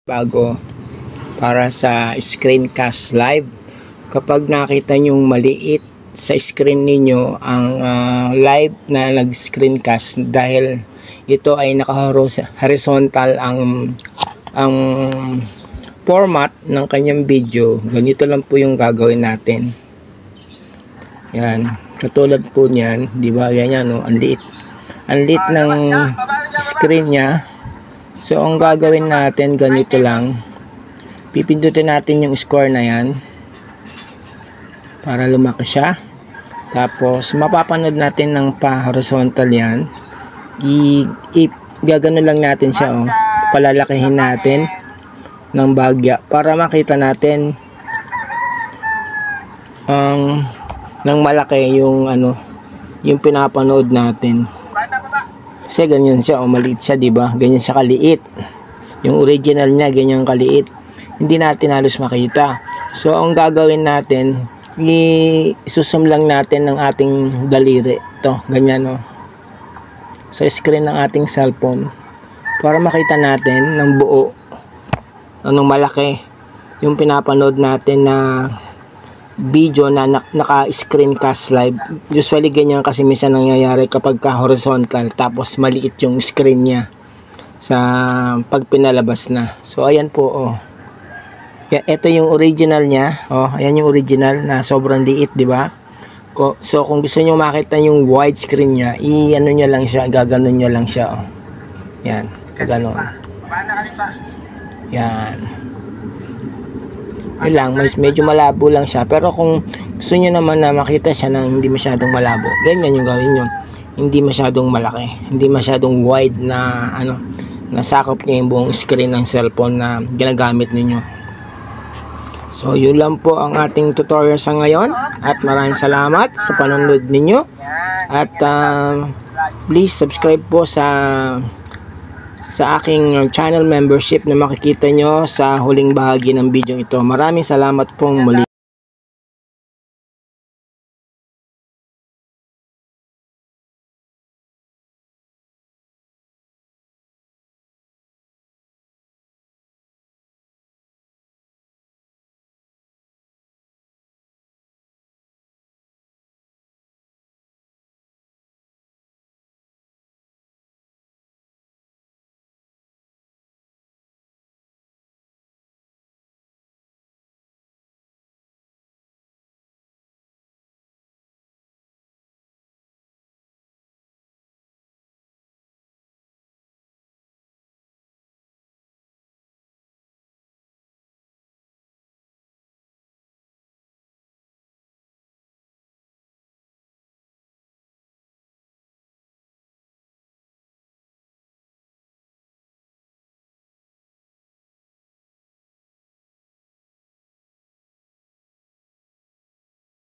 bago para sa screencast live. Kapag nakita nyong maliit sa screen ninyo ang live na nag-screencast, dahil ito ay naka-horizontal ang format ng kanyang video, ganito lang po yung gagawin natin. Yan, katulad po niyan, di ba? Ganyan, no? Ang liit ng screen niya. So ang gagawin natin, ganito lang, pipindutin natin yung score na yan para lumaki siya. Tapos mapapanood natin ng pa-horizontal yan. Gagano lang natin siya, oh. Palalakihin natin ng bahagya para makita natin ng malaki yung yung pinapanood natin. Kasi ganyan siya, o maliit siya, di ba? Ganyan siya kaliit. Yung original niya ganyan kaliit. Hindi natin halos makita. So ang gagawin natin, isusum lang natin ng ating daliri. Ito, ganyan, no, sa screen ng ating cellphone para makita natin ng buo, anong malaki yung pinapanood natin na video na naka-screencast live. Usually ganyan kasi minsan nangyayari kapag ka-horizontal tapos maliit yung screen niya sa pag pinalabas na. So ayan po, oh. Ito yung original niya, oh. Ayan yung original na sobrang liit, di ba? So kung gusto niyo makita yung widescreen niya, i-ano niyo lang siya, gaganon niyo lang siya, oh. Yan, gaganon. Yan. Yun lang, medyo malabo lang siya. Pero kung gusto niyo naman na makita siya na hindi masyadong malabo, ganyan yung gawin niyo. Hindi masyadong malaki, hindi masyadong wide na nasakop niya yung buong screen ng cellphone na ginagamit niyo. So yun lang po ang ating tutorial sa ngayon, at maraming salamat sa panonood ninyo, at please subscribe po sa aking channel membership na makikita nyo sa huling bahagi ng video ito. Maraming salamat pong muli.